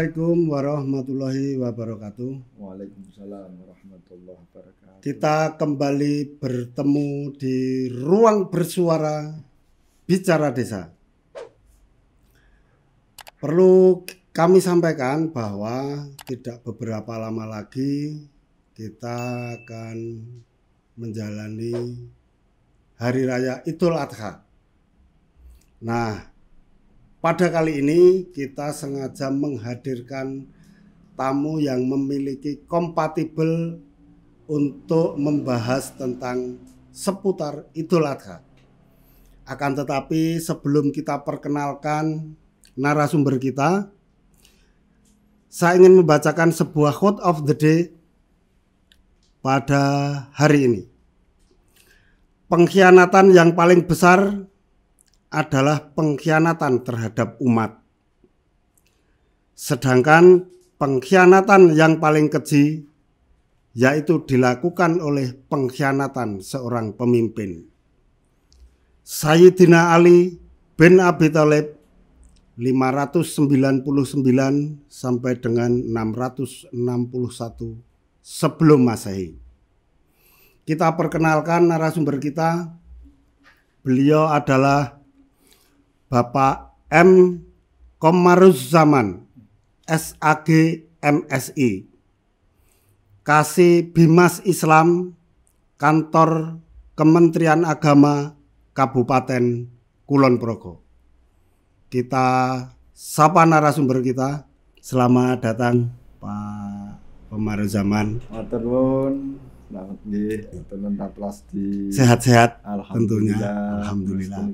Assalamualaikum warahmatullahi wabarakatuh. Waalaikumsalam warahmatullahi wabarakatuh. Kita kembali bertemu di ruang bersuara Bicara Desa. Perlu kami sampaikan bahwa tidak beberapa lama lagi kita akan menjalani Hari Raya Idul Adha. Nah, pada kali ini kita sengaja menghadirkan tamu yang memiliki kompatibel untuk membahas tentang seputar Idul Adha. Akan tetapi sebelum kita perkenalkan narasumber kita, saya ingin membacakan sebuah quote of the day pada hari ini. Pengkhianatan yang paling besar adalah pengkhianatan terhadap umat. Sedangkan pengkhianatan yang paling keji yaitu dilakukan oleh pengkhianatan seorang pemimpin. Sayyidina Ali bin Abi Thalib 599 sampai dengan 661 sebelum Masehi. Kita perkenalkan narasumber kita. Beliau adalah Bapak M. Komaruzzaman, SAG MSI, Kasih Bimas Islam, Kantor Kementerian Agama Kabupaten Kulon Progo. Kita sapa narasumber kita. Selamat datang Pak Komaruzzaman. Matur nuwun. Selamat nggih, tenan taplas di sehat-sehat tentunya. Alhamdulillah.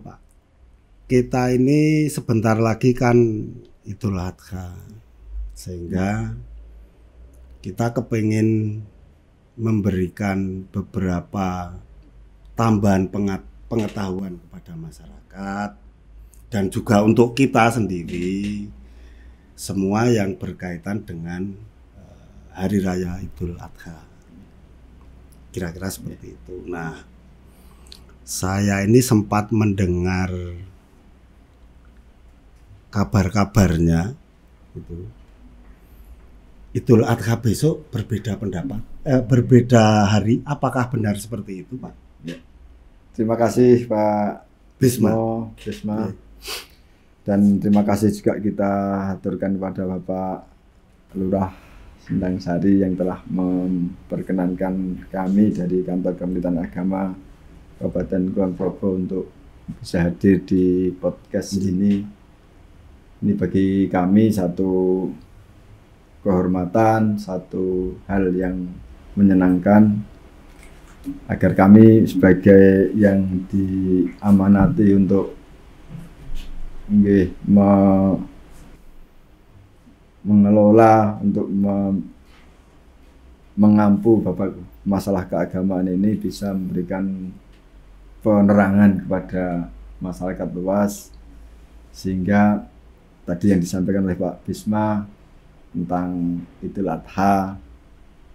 Pak, kita ini sebentar lagi kan Idul Adha, sehingga kita kepingin memberikan beberapa tambahan pengetahuan kepada masyarakat dan juga untuk kita sendiri, semua yang berkaitan dengan Hari Raya Idul Adha. Kira-kira seperti itu. Nah, saya ini sempat mendengar kabar-kabarnya itu Idul Adha besok berbeda pendapat, berbeda hari. Apakah benar seperti itu, Pak? Ya. Terima kasih Pak Bisma. Ya. Dan terima kasih juga kita haturkan kepada Bapak Lurah Sendang Sari yang telah memperkenankan kami dari Kantor Kementerian Agama Kabupaten Kulon Progo untuk bisa hadir di podcast ini. Ini bagi kami satu kehormatan, satu hal yang menyenangkan agar kami sebagai yang diamanati untuk mengelola, untuk mengampu Bapak masalah keagamaan ini bisa memberikan penerangan kepada masyarakat luas, sehingga tadi yang disampaikan oleh Pak Bisma tentang Idul Adha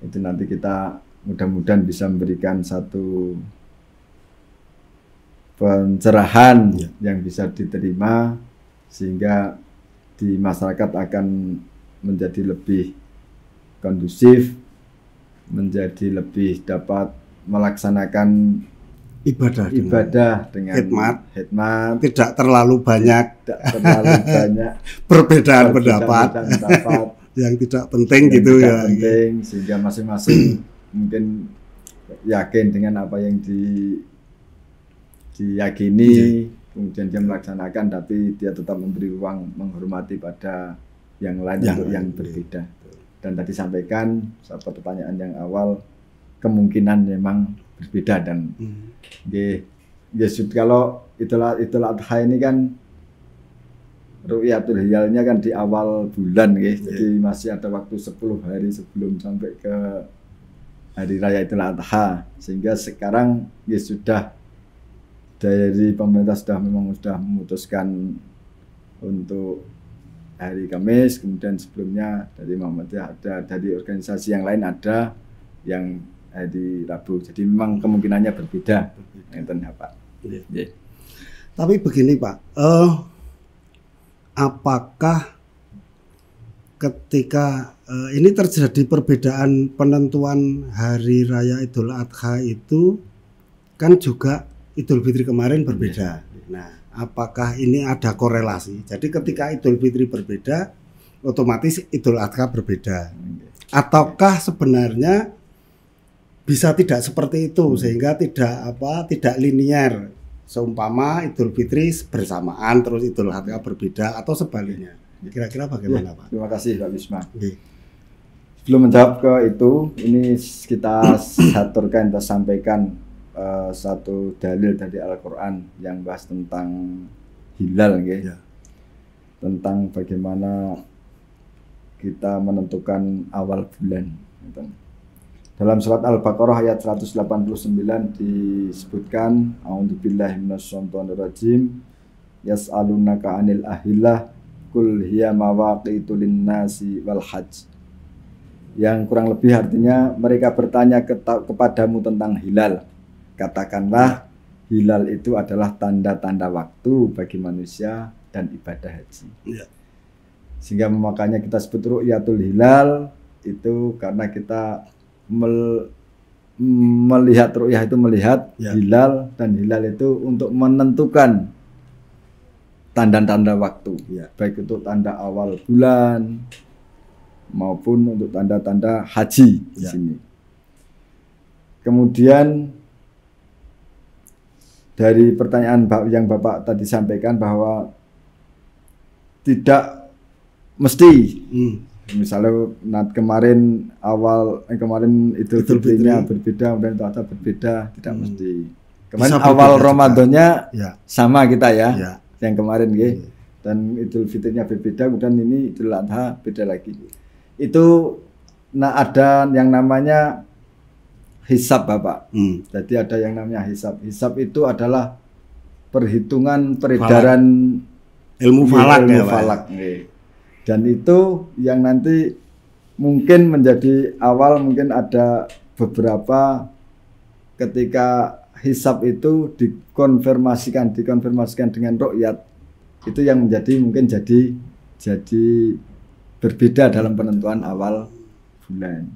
itu nanti kita mudah-mudahan bisa memberikan satu pencerahan yang bisa diterima, sehingga di masyarakat akan menjadi lebih kondusif, menjadi lebih dapat melaksanakan ibadah dengan hikmat, tidak terlalu banyak perbedaan pendapat yang tidak penting yang gitu tidak penting, sehingga masing-masing mungkin yakin dengan apa yang diyakini, kemudian dia melaksanakan, tapi dia tetap memberi ruang menghormati pada yang lain untuk yang berbeda. Dan tadi sampaikan sahabat pertanyaan yang awal, kemungkinan memang berbeda dan kalau Idul Adha ini kan Ru'yatul Hilalnya kan di awal bulan jadi masih ada waktu 10 hari sebelum sampai ke Hari Raya Idul Adha, sehingga sekarang sudah dari pemerintah sudah memutuskan untuk hari Kamis, kemudian sebelumnya dari Muhammadiyah ada, dari organisasi yang lain ada yang hari Rabu. Jadi memang kemungkinannya berbeda. Pak. Tapi begini Pak, apakah ketika ini terjadi perbedaan penentuan hari raya Idul Adha itu kan juga Idul Fitri kemarin berbeda. Nah, apakah ini ada korelasi? Jadi ketika Idul Fitri berbeda, otomatis Idul Adha berbeda. Ataukah sebenarnya bisa tidak seperti itu sehingga tidak linier? Seumpama Idul Fitri bersamaan terus Idul Adha berbeda atau sebaliknya. Kira-kira bagaimana, Pak? Terima kasih Pak Wisma. Sebelum menjawab ke itu, ini kita saturkan, kita sampaikan satu dalil dari Al-Quran yang bahas tentang hilal, ya. Tentang bagaimana kita menentukan awal bulan. Dalam surat Al-Baqarah ayat 189 disebutkan, A'udzubillahi minasyaitonirrajim, yas'alunaka 'anil ahillah kul hiya mawaqitu linnasi wal hajj. Yang kurang lebih artinya mereka bertanya kepadamu tentang hilal. Katakanlah hilal itu adalah tanda-tanda waktu bagi manusia dan ibadah haji. Ya. Sehingga makanya kita sebut ru'yatul hilal itu karena kita melihat ru'yah itu melihat hilal, dan hilal itu untuk menentukan tanda-tanda waktu, baik itu tanda awal bulan maupun untuk tanda-tanda haji di sini. Kemudian dari pertanyaan yang Bapak tadi sampaikan bahwa tidak mesti, misalnya kemarin Idul Fitrinya berbeda, kemudian Idul Adha berbeda, tidak mesti. Kemarin awal Ramadannya sama kita ya. Yang kemarin dan Idul Fitrinya berbeda, kemudian ini Idul Adha beda lagi. Itu ada yang namanya hisab, Bapak. Jadi ada yang namanya hisab. Hisab itu adalah perhitungan peredaran ilmu falak. Dan itu yang nanti mungkin menjadi awal, mungkin ada beberapa ketika hisab itu dikonfirmasikan dengan ru'yat, itu yang menjadi mungkin jadi berbeda dalam penentuan awal bulan.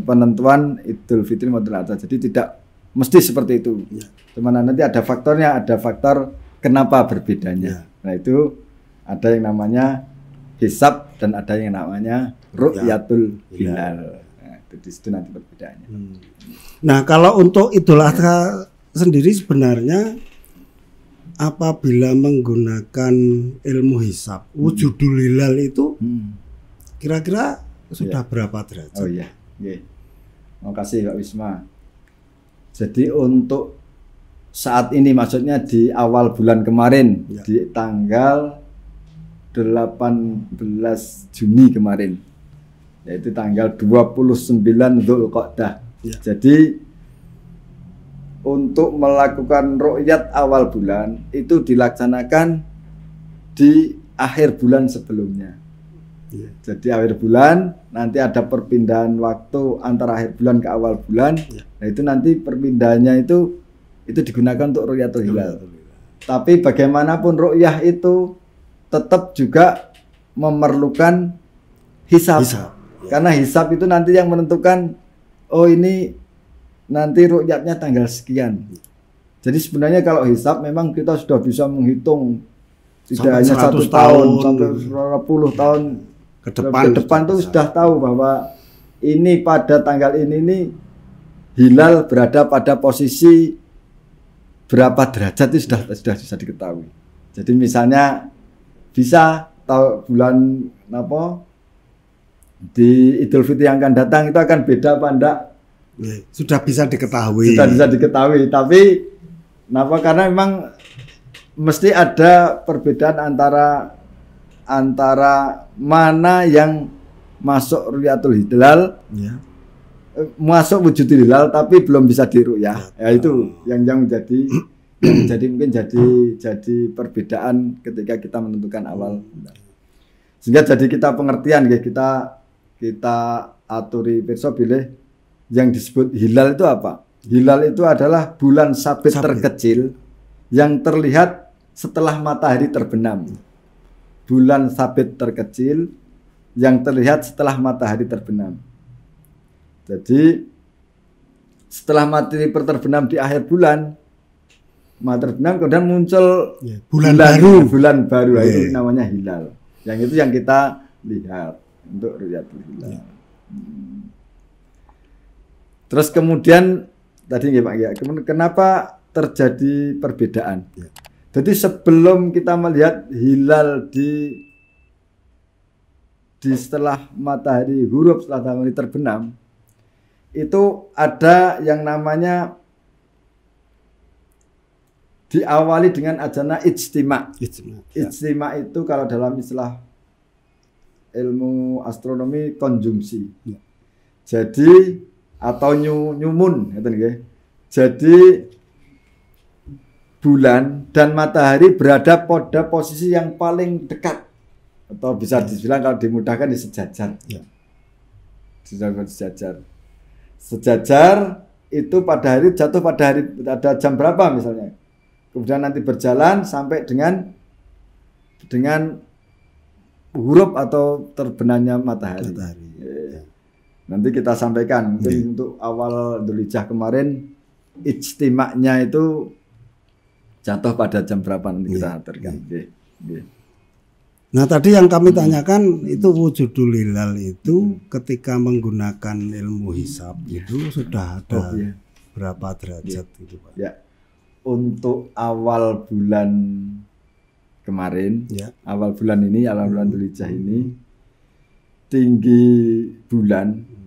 Penentuan Idul Fitri maupun Adha. Jadi tidak mesti seperti itu. Cuman nanti ada faktornya, ada faktor kenapa berbedanya. Nah, itu ada yang namanya hisab dan ada yang namanya ru'yatul hilal. Nah, itu di situ nanti perbedaannya. Nah, kalau untuk Idul Adha sendiri sebenarnya apabila menggunakan ilmu hisab, wujudul hilal itu kira-kira sudah berapa derajat? Oh iya. Terima kasih Pak Wisma. Jadi untuk saat ini, maksudnya di awal bulan kemarin, di tanggal 18 Juni kemarin, yaitu tanggal 29 Dzulqa'dah. Jadi untuk melakukan ru'yat awal bulan itu dilaksanakan di akhir bulan sebelumnya. Jadi akhir bulan nanti ada perpindahan waktu antara akhir bulan ke awal bulan. Nah, itu nanti perpindahannya itu digunakan untuk ru'yatul hilal. Tapi bagaimanapun ru'yah itu tetap juga memerlukan hisab. Karena hisab itu nanti yang menentukan, oh ini nanti ru'yatnya tanggal sekian. Jadi sebenarnya kalau hisab memang kita sudah bisa menghitung tidak hanya 1 tahun sampai 10 tahun ke depan tuh sudah tahu bahwa ini pada tanggal ini nih hilal berada pada posisi berapa derajat itu sudah bisa diketahui. Jadi misalnya bisa tahu bulan di Idul Fitri yang akan datang itu akan beda apa enggak? Sudah bisa diketahui. Sudah bisa diketahui, tapi karena memang mesti ada perbedaan antara mana yang masuk ru'yatul hilal, masuk wujudul hilal tapi belum bisa diru'yah. Ya itu yang menjadi mungkin jadi perbedaan ketika kita menentukan awal bulan. Sehingga jadi kita pengertian kita aturi pirsa bilih yang disebut hilal itu apa? Hilal itu adalah bulan sabit terkecil yang terlihat setelah matahari terbenam. bulan sabit terkecil yang terlihat setelah matahari terbenam. Jadi setelah matahari terbenam di akhir bulan, matahari terbenam kemudian muncul bulan baru itu namanya hilal. Yang itu yang kita lihat untuk ru'yatul hilal. Terus kemudian tadi ya Pak ya, kenapa terjadi perbedaan? Jadi sebelum kita melihat hilal di setelah matahari huruf, setelah matahari terbenam, itu ada yang namanya diawali dengan ajana ijtima. Ijtima itu kalau dalam istilah ilmu astronomi konjungsi. Jadi atau nyumun, jadi bulan dan matahari berada pada posisi yang paling dekat. Atau bisa dibilang kalau dimudahkan di sejajar. Sejajar itu pada hari jatuh pada hari ada jam berapa misalnya. Kemudian nanti berjalan sampai dengan huruf atau terbenamnya matahari. Nanti kita sampaikan mungkin untuk awal Dzulhijjah kemarin ijtima'nya itu jatuh pada jam berapa nanti kita aturkan. Nah tadi yang kami tanyakan itu wujudul hilal itu ketika menggunakan ilmu hisab itu sudah ada berapa derajat gitu Pak? Ya, untuk awal bulan kemarin, awal bulan ini, awal bulan Dzulhijjah ini, tinggi bulan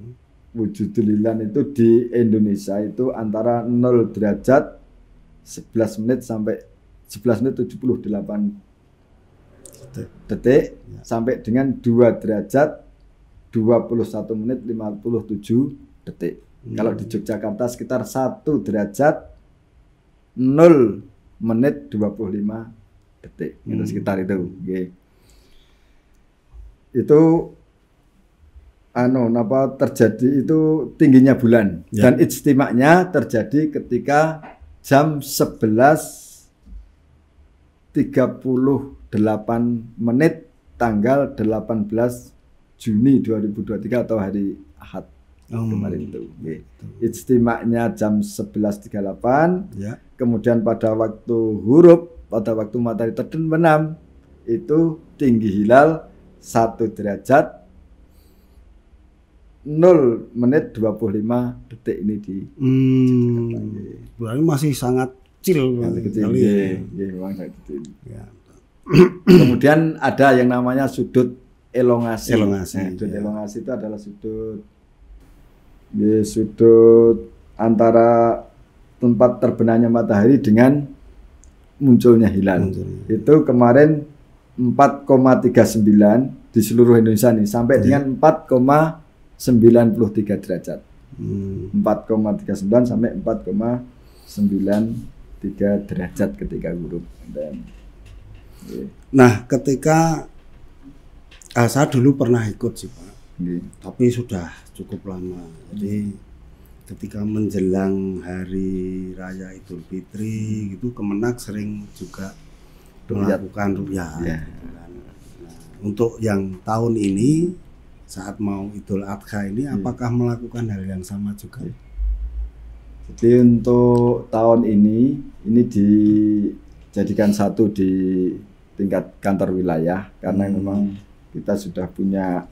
wujudul hilal itu di Indonesia itu antara 0 derajat 11 menit sampai 11 menit 78 detik sampai dengan 2 derajat 21 menit 57 detik. Kalau di Yogyakarta sekitar 1 derajat 0 menit 25 detik. Itu sekitar itu. Itu terjadi itu tingginya bulan dan ijtima'nya terjadi ketika jam 11.38 menit tanggal 18 Juni 2023 atau hari Ahad kemarin itu. Ijtima'nya jam 11.38. Kemudian pada waktu huruf, pada waktu matahari terbenam itu tinggi hilal 1 derajat 0 menit 25 detik ini di berarti masih sangat kecil. Memang sangat kecil. Kemudian ada yang namanya sudut elongasi. Sudut elongasi itu adalah sudut antara tempat terbenamnya matahari dengan munculnya hilal. Itu kemarin 4,39 di seluruh Indonesia nih sampai dengan 4,93 derajat. 4,39 sampai 4,93 derajat ketika huruf. Nah, ketika saya dulu pernah ikut sih Pak, tapi sudah cukup lama. Jadi ketika menjelang hari raya Idul Fitri gitu, Kemenak sering juga melakukan ru'yah. Nah, untuk yang tahun ini saat mau Idul Adha ini, apakah melakukan hal yang sama juga? Jadi untuk tahun ini dijadikan satu di tingkat kantor wilayah karena memang kita sudah punya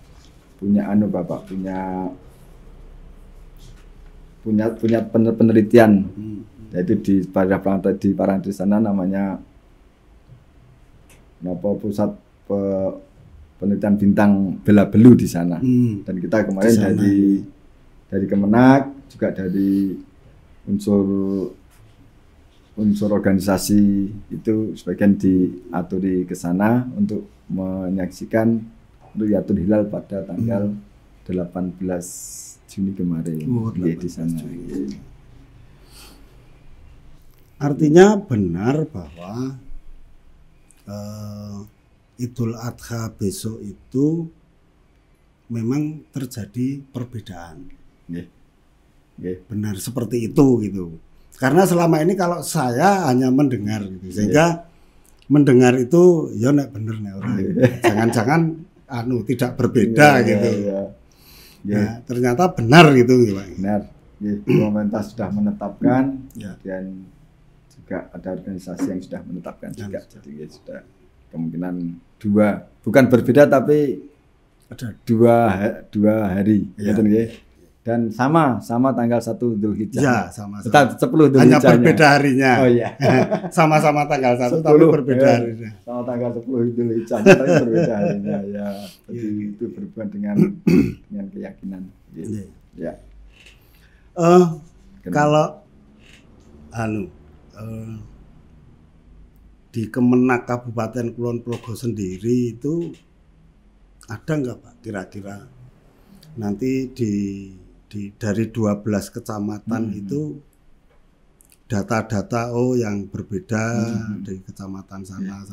penelitian, yaitu di Parang di sana namanya pusat penelitian bintang Bela-Belu di sana. Dan kita kemarin dari Kemenak juga dari unsur organisasi itu sebagian diaturi ke sana untuk menyaksikan ru'yatul hilal pada tanggal 18 Juni kemarin di sana. Artinya benar bahwa Idul Adha besok itu memang terjadi perbedaan. Benar seperti itu gitu. Karena selama ini kalau saya hanya mendengar gitu, sehingga mendengar itu ya nek bener nek ora. Jangan-jangan tidak berbeda gitu. Ya, ternyata benar gitu Pak. Benar. Pemerintah sudah menetapkan dan juga ada organisasi yang sudah menetapkan juga. Jadi sudah kemungkinan bukan berbeda tapi ada dua hari gitu ya. Dan sama tanggal 1 Dzulhijjah. Ya, sama. 10 Dzulhijjah. Hanya berbeda harinya. Oh iya. Sama-sama tanggal 1 tapi berbeda harinya. Sama tanggal 10 Dzulhijjah tapi berbeda harinya ya. Jadi itu berhubungan dengan keyakinan. Gitu. Ya. Kalau di Kemenak Kabupaten Kulon Progo sendiri itu ada nggak Pak kira-kira nanti dari 12 kecamatan itu data-data yang berbeda dari kecamatan sana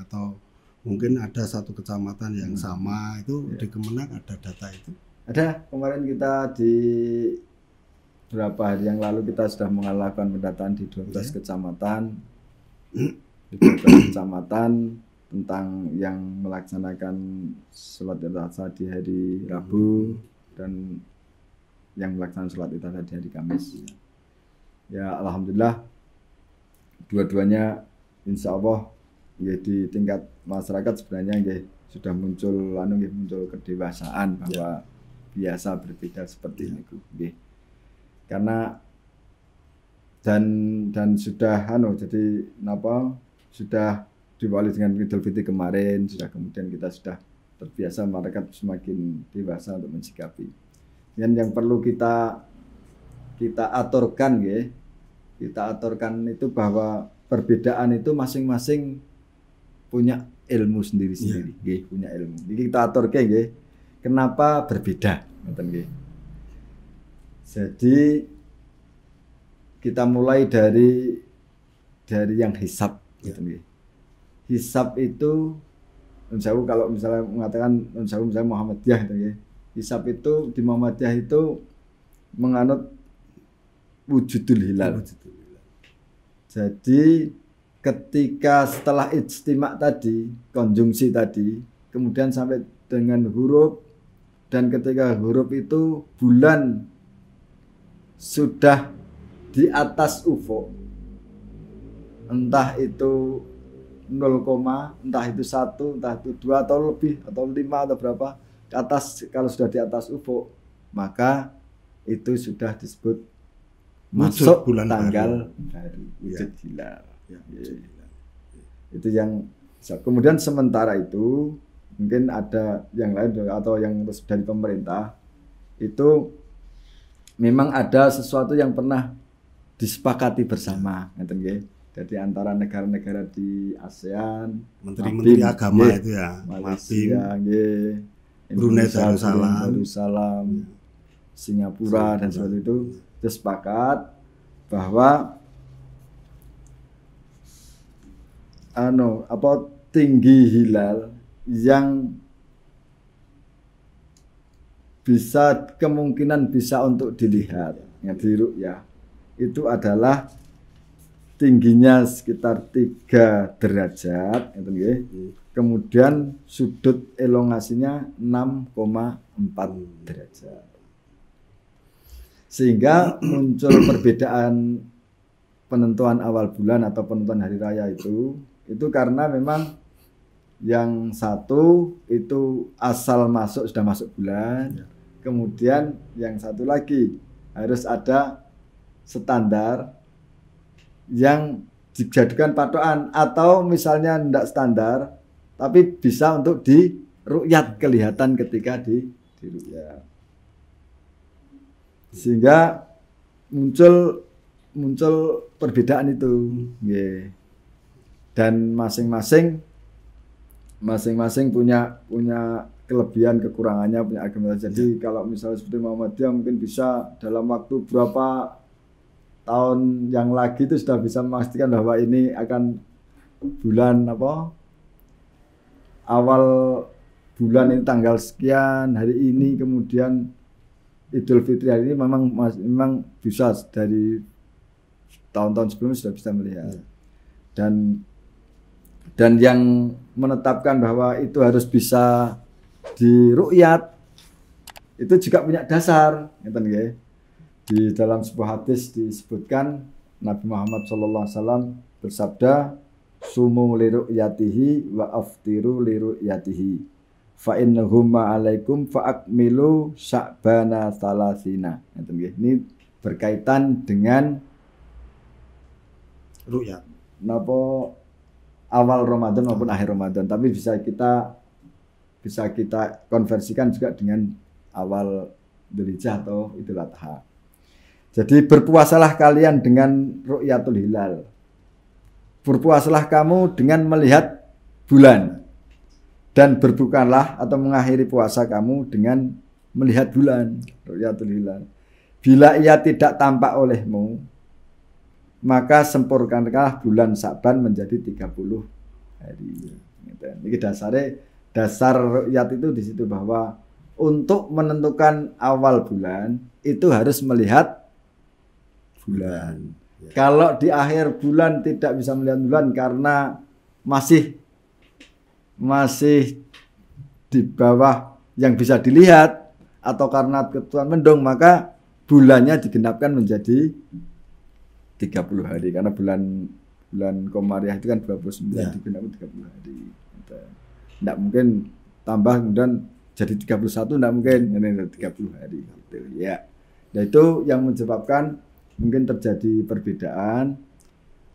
atau mungkin ada satu kecamatan yang sama itu di Kemenak ada data itu? Ada, kemarin kita di beberapa hari yang lalu kita sudah melakukan pendataan di 12 kecamatan. Di 12 kecamatan tentang yang melaksanakan sholat Idul Adha di hari Rabu dan yang melaksanakan sholat Idul Adha di hari Kamis. Ya alhamdulillah dua-duanya insya Allah ya, di tingkat masyarakat sebenarnya ya, sudah muncul kedewasaan bahwa biasa berbeda seperti itu. Karena dan sudah jadi sudah diwali dengan Idul Fitri kemarin, sudah kemudian kita sudah terbiasa, masyarakat semakin dewasa untuk mensikapi. Dan yang perlu kita aturkan itu bahwa perbedaan itu masing-masing punya ilmu sendiri-sendiri, punya ilmu. Jadi kita aturkan kenapa berbeda, Jadi kita mulai dari yang hisab, Hisab itu kalau misalnya mengatakan misalnya Muhammadiyah hisab itu di Muhammadiyah itu menganut wujudul hilal. Jadi ketika setelah ijtima tadi, konjungsi tadi, kemudian sampai dengan huruf, dan ketika huruf itu bulan sudah di atas ufuk, entah itu 0, entah itu 1, entah itu 2 atau lebih atau 5 atau berapa ke atas, kalau sudah di atas ufuk maka itu sudah disebut masuk bulan tanggal baru, wujud hilal. Itu yang kemudian sementara itu mungkin ada yang lain atau yang dari pemerintah itu memang ada sesuatu yang pernah disepakati bersama, jadi antara negara-negara di ASEAN, menteri-menteri agama itu ya, Malaysia, Brunei Darussalam, Singapura dan seperti itu sepakat bahwa tinggi hilal yang kemungkinan bisa untuk dilihat di ru'yah itu adalah tingginya sekitar 3 derajat, kemudian sudut elongasinya 6,4 derajat, sehingga muncul perbedaan penentuan awal bulan atau penentuan hari raya itu karena memang yang satu itu asal sudah masuk bulan, kemudian yang satu lagi harus ada standar yang dijadikan patokan, atau misalnya tidak standar tapi bisa untuk di ru'yat, kelihatan ketika di ru'yat, sehingga muncul perbedaan itu, dan masing-masing punya kelebihan kekurangannya, punya argumentasi. Jadi kalau misalnya seperti Muhammadiyah mungkin bisa dalam waktu berapa tahun yang lagi itu sudah bisa memastikan bahwa ini akan bulan awal bulan ini tanggal sekian hari ini, kemudian Idul Fitri hari ini memang bisa dari tahun-tahun sebelumnya sudah bisa melihat. Dan Dan yang menetapkan bahwa itu harus bisa diru'yat itu juga punya dasar, ngeten nggih. Di dalam sebuah hadis disebutkan Nabi Muhammad SAW bersabda, sumu liru'yatihi wa aftiru liru'yatihi fa innahumma alaikum fa akmilu sya'bana salasina. Ngeten nggih. Ini berkaitan dengan ru'yat. Napa awal Ramadan maupun akhir Ramadan, tapi bisa kita konversikan juga dengan awal Dzulhijjah atau Idul Adha. Jadi berpuasalah kalian dengan ru'yatul hilal. Berpuasalah kamu dengan melihat bulan. Dan berbukalah atau mengakhiri puasa kamu dengan melihat bulan, ru'yatul hilal. Bila ia tidak tampak olehmu, maka sempurnakanlah bulan Sa'ban menjadi 30 hari. Ini dasar ru'yat itu di situ, bahwa untuk menentukan awal bulan itu harus melihat bulan. Ya. Kalau di akhir bulan tidak bisa melihat bulan karena masih di bawah yang bisa dilihat atau karena ketuan mendung, maka bulannya digenapkan menjadi 30 hari karena bulan Komariah itu kan 29 ya. Digenapkan 30 hari. Tidak mungkin tambah kemudian jadi 31, tidak mungkin, ini 30 hari gitu ya. Nah, itu yang menyebabkan mungkin terjadi perbedaan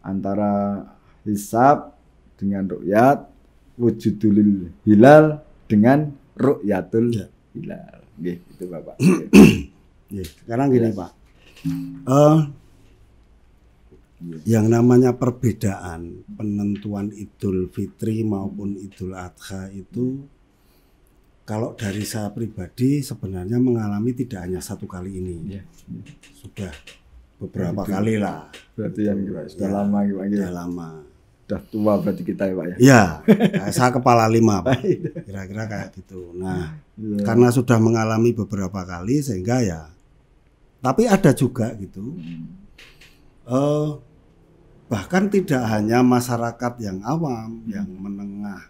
antara hisab dengan ru'yat, wujudul hilal dengan ru'yatul hilal. Nggih, itu Bapak. Sekarang gini, Pak. Yang namanya perbedaan penentuan Idul Fitri maupun Idul Adha itu, kalau dari saya pribadi sebenarnya mengalami tidak hanya satu kali ini, sudah beberapa kali lah. Berarti yang sudah lama, sudah lama. Sudah tua berarti kita ya, Pak ya. Iya, saya kepala 5 Pak. Kira-kira kayak gitu. Nah, karena sudah mengalami beberapa kali sehingga ya. Tapi ada juga gitu. Bahkan tidak hanya masyarakat yang awam, yang menengah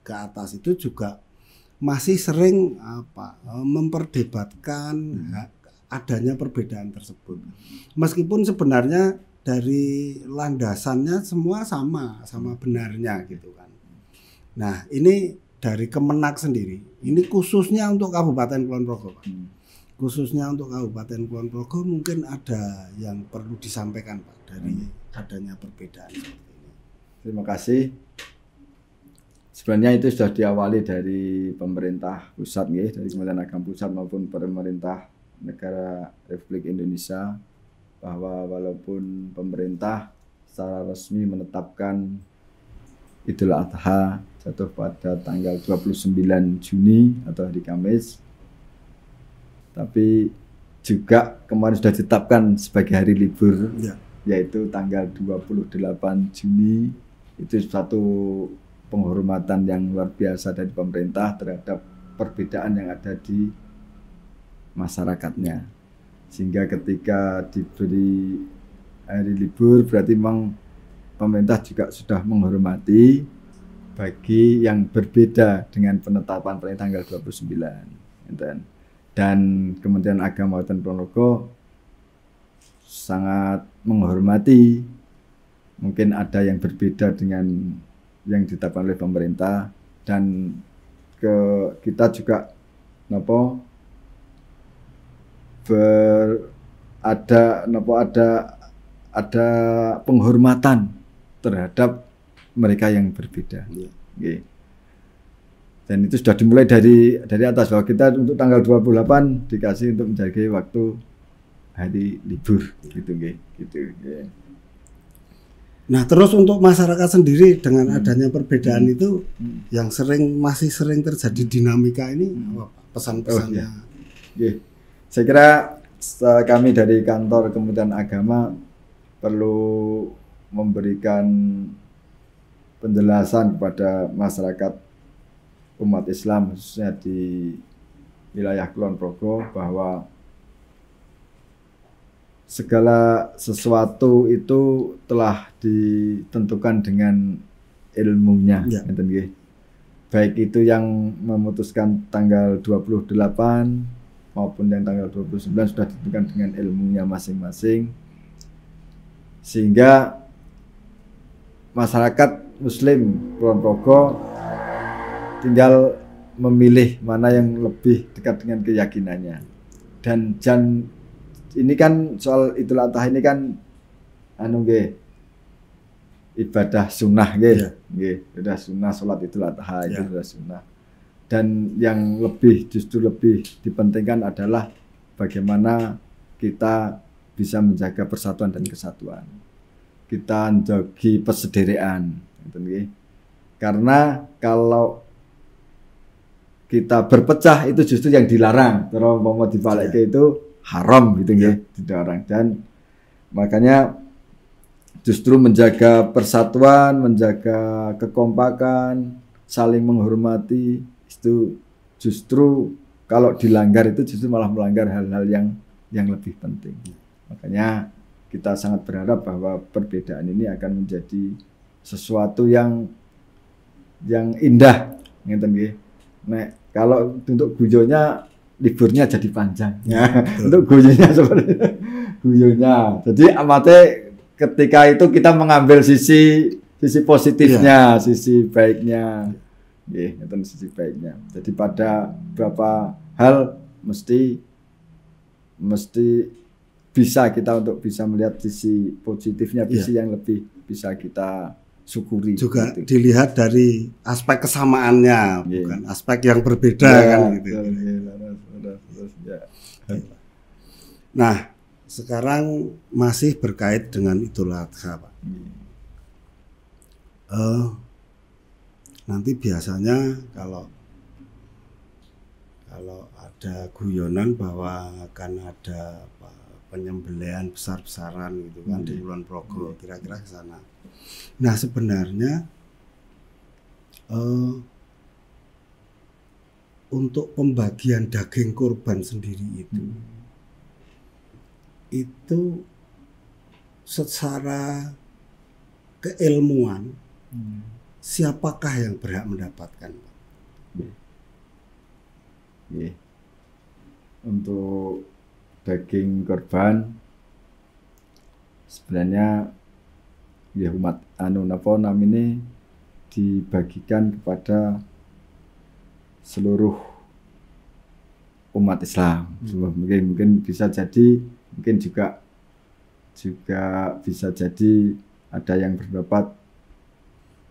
ke atas itu juga masih sering memperdebatkan adanya perbedaan tersebut. Meskipun sebenarnya dari landasannya semua sama benarnya gitu kan. Nah, ini dari Kemenak sendiri. Ini khususnya untuk Kabupaten Kulon Progo, Pak. Khususnya untuk Kabupaten Kulon Progo mungkin ada yang perlu disampaikan, Pak, dari adanya perbedaan seperti ini. Terima kasih. Sebenarnya itu sudah diawali dari pemerintah pusat, dari Kementerian Agama Pusat maupun pemerintah negara Republik Indonesia, bahwa walaupun pemerintah secara resmi menetapkan Idul Adha jatuh pada tanggal 29 Juni atau hari Kamis, tapi juga kemarin sudah ditetapkan sebagai hari libur, yaitu tanggal 28 Juni. Itu satu penghormatan yang luar biasa dari pemerintah terhadap perbedaan yang ada di masyarakatnya. Sehingga ketika diberi hari libur berarti memang pemerintah juga sudah menghormati bagi yang berbeda dengan penetapan pada tanggal 29. Dan Kementerian Agama Kabupaten Ponorogo sangat menghormati, mungkin ada yang berbeda dengan yang ditetapkan oleh pemerintah, dan kita juga ada penghormatan terhadap mereka yang berbeda. Dan itu sudah dimulai dari atas, bahwa kita untuk tanggal 28 dikasih untuk menjaga waktu hari libur gitu. Nah, terus untuk masyarakat sendiri dengan adanya perbedaan itu yang masih sering terjadi dinamika ini, pesan-pesannya. Saya kira kami dari kantor Kementerian Agama perlu memberikan penjelasan kepada masyarakat umat Islam khususnya di wilayah Kulon Progo, bahwa segala sesuatu itu telah ditentukan dengan ilmunya. Ya. Ngeten nggih. Baik itu yang memutuskan tanggal 28 maupun yang tanggal 29 sudah ditentukan dengan ilmunya masing-masing, sehingga masyarakat Muslim Kulon Progo tinggal memilih mana yang lebih dekat dengan keyakinannya. Dan ini kan soal Idul Adha ini kan anu nggih, ibadah sunnah nggih. Ya. Nggih, sudah sunnah salat Idul Adha itu Ya. sudah sunnah. Dan yang justru lebih dipentingkan adalah bagaimana kita bisa menjaga persatuan dan kesatuan. Kita menjaga persederean, gitu nggih. Karena kalau kita berpecah itu justru yang dilarang. Terus mau dibalik itu haram gitu nggih, dilarang. Dan makanya justru menjaga persatuan, menjaga kekompakan, saling menghormati itu justru kalau dilanggar itu justru malah melanggar hal-hal yang lebih penting. Makanya kita sangat berharap bahwa perbedaan ini akan menjadi sesuatu yang indah, ngeten nggih. Nek kalau untuk guyonya liburnya jadi panjang. Ya, untuk guyonya seperti guyonya. Jadi amate ketika itu kita mengambil sisi positifnya, sisi baiknya. Nggih, ngeten sisi baiknya. Jadi pada beberapa hal mesti bisa kita untuk bisa melihat sisi positifnya, sisi yang lebih bisa kita syukuri. Juga gitu. Dilihat dari aspek kesamaannya, bukan aspek yang berbeda kan gitu. Nah, sekarang masih berkait dengan Idul Adha, Pak. Nanti biasanya kalau ada guyonan bahwa akan ada penyembelihan besar-besaran gitu kan di Kulon Progo, kira-kira ke sana. Nah, sebenarnya untuk pembagian daging kurban sendiri itu secara keilmuan siapakah yang berhak mendapatkan? Untuk daging korban sebenarnya ya umat namine dibagikan kepada seluruh umat Islam. Mungkin bisa jadi, mungkin juga bisa jadi ada yang berpendapat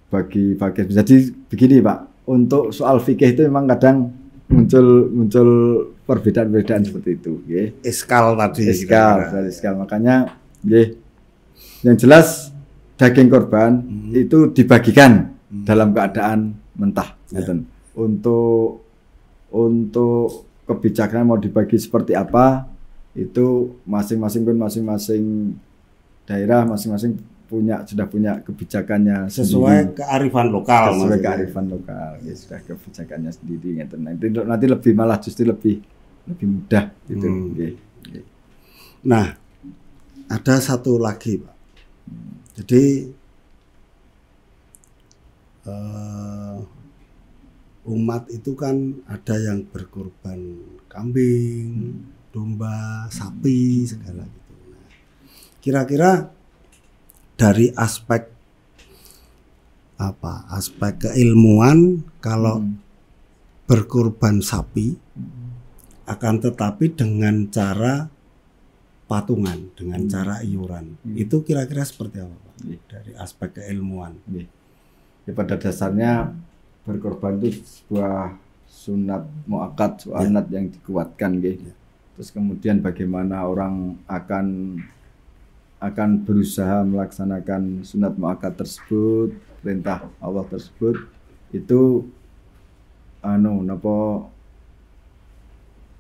bagi jadi begini Pak, untuk soal fikih itu memang kadang muncul perbedaan seperti itu, nggih. Iskal tadi. Iskal. Makanya nggih, yang jelas daging korban itu dibagikan dalam keadaan mentah. Untuk kebijakan mau dibagi seperti apa itu masing-masing daerah masing-masing sudah punya kebijakannya sesuai sendiri. Kearifan lokal. Ya, sudah kebijakannya sendiri. Nanti justru lebih mudah gitu. Nah, ada satu lagi Pak. Jadi umat itu kan ada yang berkorban kambing, domba, sapi, segala gitu. Nah, kira-kira dari aspek keilmuan, kalau berkorban sapi akan tetapi dengan cara patungan, dengan cara iuran, itu kira-kira seperti apa Pak? Dari aspek keilmuan. Ya, pada dasarnya berkorban itu sebuah sunat muakkad, sunat yang dikuatkan, Terus kemudian bagaimana orang akan berusaha melaksanakan sunat muakkad tersebut, perintah Allah tersebut, itu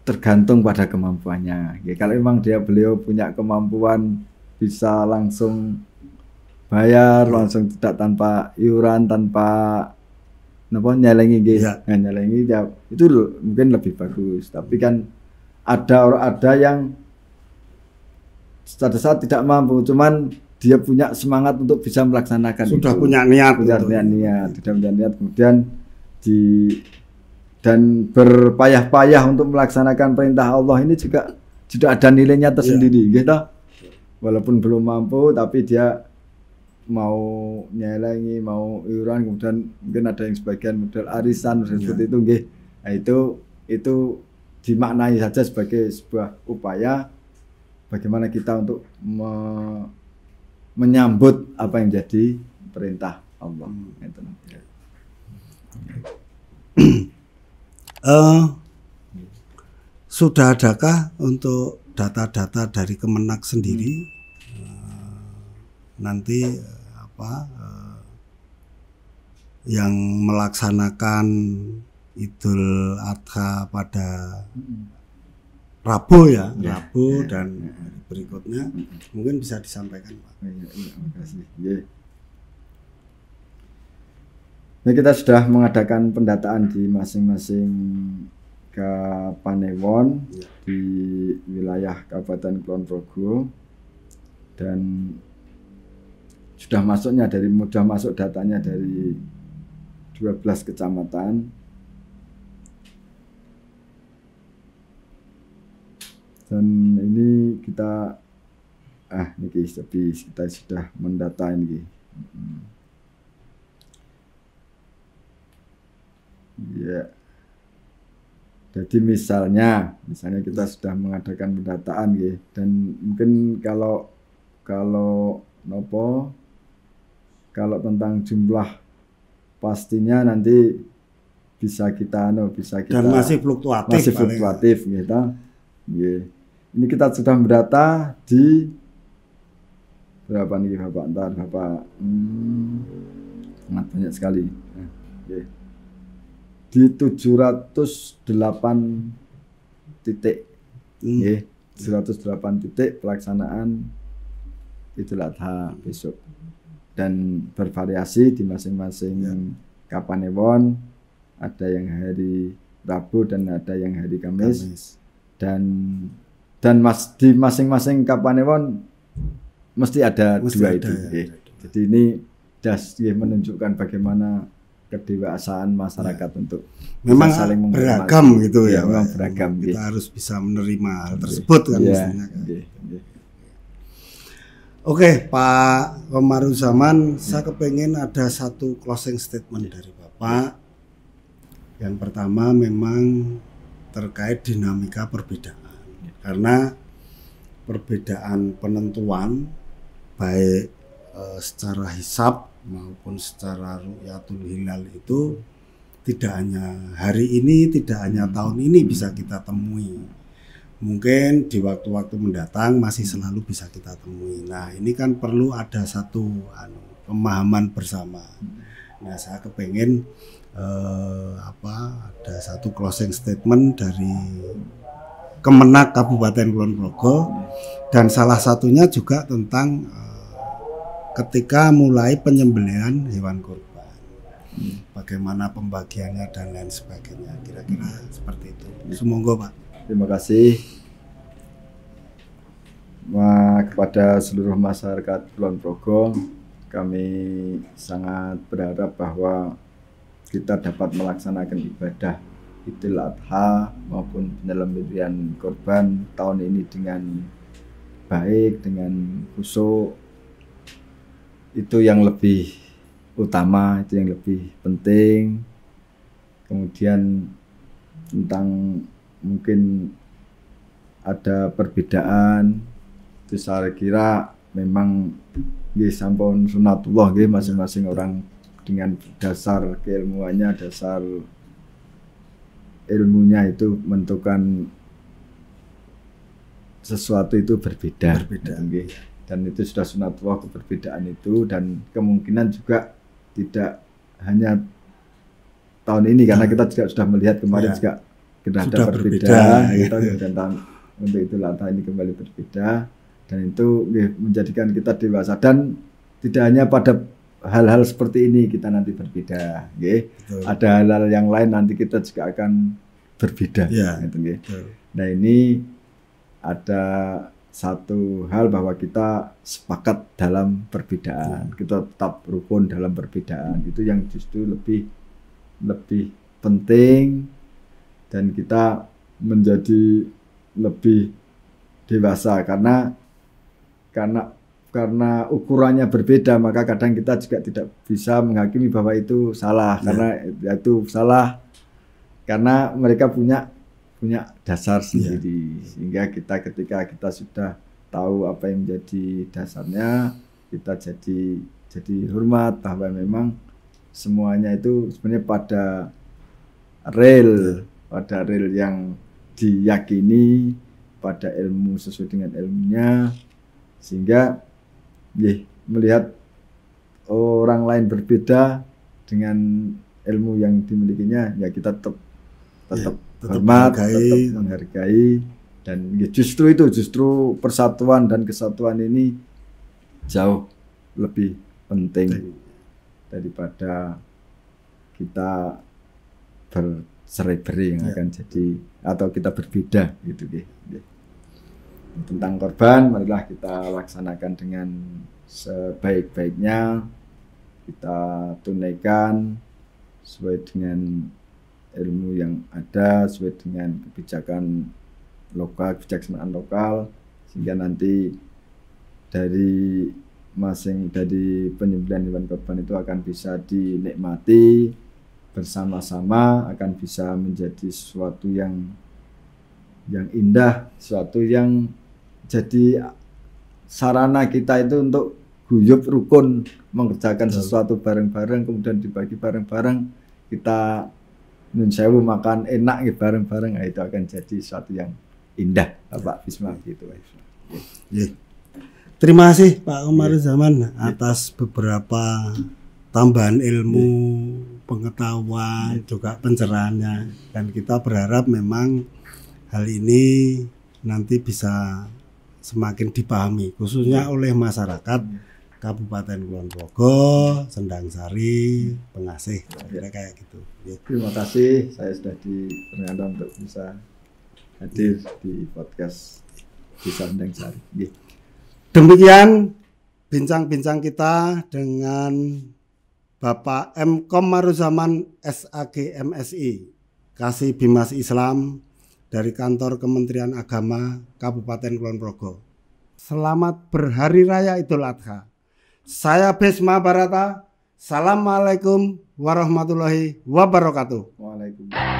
tergantung pada kemampuannya. Kalau memang beliau punya kemampuan bisa langsung bayar, langsung tidak tanpa iuran, tanpa nyelengi, nyelengi itu mungkin lebih bagus. Tapi kan ada yang pada saat tidak mampu, cuman dia punya semangat untuk bisa melaksanakan sudah itu. punya niat, sudah punya niat, kemudian dan berpayah-payah untuk melaksanakan perintah Allah ini juga ada nilainya tersendiri, gitu. Walaupun belum mampu, tapi dia mau nyelengi, mau iuran, kemudian mungkin ada yang sebagian model arisan seperti itu, nggih. Nah, itu dimaknai saja sebagai sebuah upaya bagaimana kita untuk menyambut apa yang jadi perintah Allah. Sudah adakah untuk data-data dari Kemenak sendiri nanti yang melaksanakan Idul Adha pada Rabu ya, Rabu dan berikutnya mungkin bisa disampaikan, Pak. Terima kasih. Nah, kita sudah mengadakan pendataan di masing-masing Kapanewon di wilayah Kabupaten Kulon Progo, dan sudah masuk datanya dari 12 kecamatan. Dan ini kita sudah mendata ini. Ya. Jadi misalnya kita sudah mengadakan pendataan, dan mungkin kalau tentang jumlah pastinya nanti bisa kita dan masih fluktuatif gitu. Ini kita sudah mendata di berapa nih Bapak? Sangat banyak sekali. Di 708 titik, 708 titik pelaksanaan Idul Adha besok, dan bervariasi di masing-masing Kapanewon. Ada yang hari Rabu dan ada yang hari Kamis. Dan di masing-masing Kapanewon mesti ada dua itu. Jadi ini menunjukkan bagaimana kedewasaan masyarakat untuk memang saling beragam gitu ya. Memang beragam. Kita harus bisa menerima hal tersebut kan mestinya. Oke, Pak Komaruzaman, saya kepengen ada satu closing statement dari Bapak. Yang pertama memang terkait dinamika perbedaan, karena perbedaan penentuan baik secara hisab maupun secara ru'yatul hilal itu tidak hanya hari ini, tidak hanya tahun ini bisa kita temui. Mungkin di waktu-waktu mendatang masih selalu bisa kita temui. Nah, ini kan perlu ada satu pemahaman bersama. Nah, saya kepengen ada satu closing statement dari Kemenak Kabupaten Kulon Progo, dan salah satunya juga tentang ketika mulai penyembelihan hewan kurban, bagaimana pembagiannya dan lain sebagainya, kira-kira seperti itu. Semoga Pak. Terima kasih kepada seluruh masyarakat Kulon Progo. Kami sangat berharap bahwa kita dapat melaksanakan ibadah Idul Adha maupun penyembelihan kurban tahun ini dengan baik, dengan khusyuk. Itu yang lebih utama, itu yang lebih penting. Kemudian tentang mungkin ada perbedaan, itu saya kira memang sampun sunatullah, masing-masing orang dengan dasar keilmuannya, dasar ilmunya itu menentukan sesuatu itu berbeda. Dan itu sudah sunatullah keberbedaan itu, dan kemungkinan juga tidak hanya tahun ini, karena kita juga sudah melihat kemarin juga kita ada berbeda, dan tahun untuk Idul Adha ini kembali berbeda, dan itu menjadikan kita dewasa, dan tidak hanya pada hal-hal seperti ini kita nanti berbeda, ada hal-hal yang lain nanti kita juga akan berbeda. Nah, ini ada satu hal bahwa kita sepakat dalam perbedaan, kita tetap rukun dalam perbedaan. Itu yang justru lebih penting, dan kita menjadi lebih dewasa karena ukurannya berbeda, maka kadang kita juga tidak bisa menghakimi bahwa itu salah karena itu salah karena mereka punya dasar sendiri. Sehingga ketika kita sudah tahu apa yang menjadi dasarnya, kita jadi hormat bahwa memang semuanya itu sebenarnya pada real yang diyakini, pada ilmu sesuai dengan ilmunya, sehingga melihat orang lain berbeda dengan ilmu yang dimilikinya, ya kita tetap hormat, tetap menghargai, dan justru persatuan dan kesatuan ini jauh lebih penting daripada kita bercerai-berai yang akan jadi, atau kita berbeda gitu. Tentang korban, marilah kita laksanakan dengan sebaik-baiknya, kita tunaikan sesuai dengan ilmu yang ada, sesuai dengan kebijaksanaan lokal, sehingga nanti dari penyembelihan hewan korban itu akan bisa dinikmati bersama-sama, akan bisa menjadi sesuatu yang indah, sesuatu yang jadi sarana kita itu untuk guyub rukun mengerjakan sesuatu bareng-bareng, kemudian dibagi bareng-bareng, kita nun sewu makan enak ya bareng-bareng, itu akan jadi sesuatu yang indah, Pak Bisma gitu. Terima kasih Pak Komarudzaman atas beberapa tambahan ilmu, pengetahuan, juga pencerahannya, dan kita berharap memang hal ini nanti bisa semakin dipahami khususnya oleh masyarakat Kabupaten Kulon Progo, Sendang Sari, Pengasih, kira kayak gitu. Terima kasih, saya sudah diperkenankan untuk bisa hadir di podcast di Sendang Sari. Demikian bincang-bincang kita dengan Bapak M. Komarudzaman SAG MSI, Kasih Bimas Islam dari Kantor Kementerian Agama Kabupaten Kulon Progo. Selamat berhari raya Idul Adha. Saya Bisma Barata. Assalamualaikum warahmatullahi wabarakatuh. Waalaikumsalam.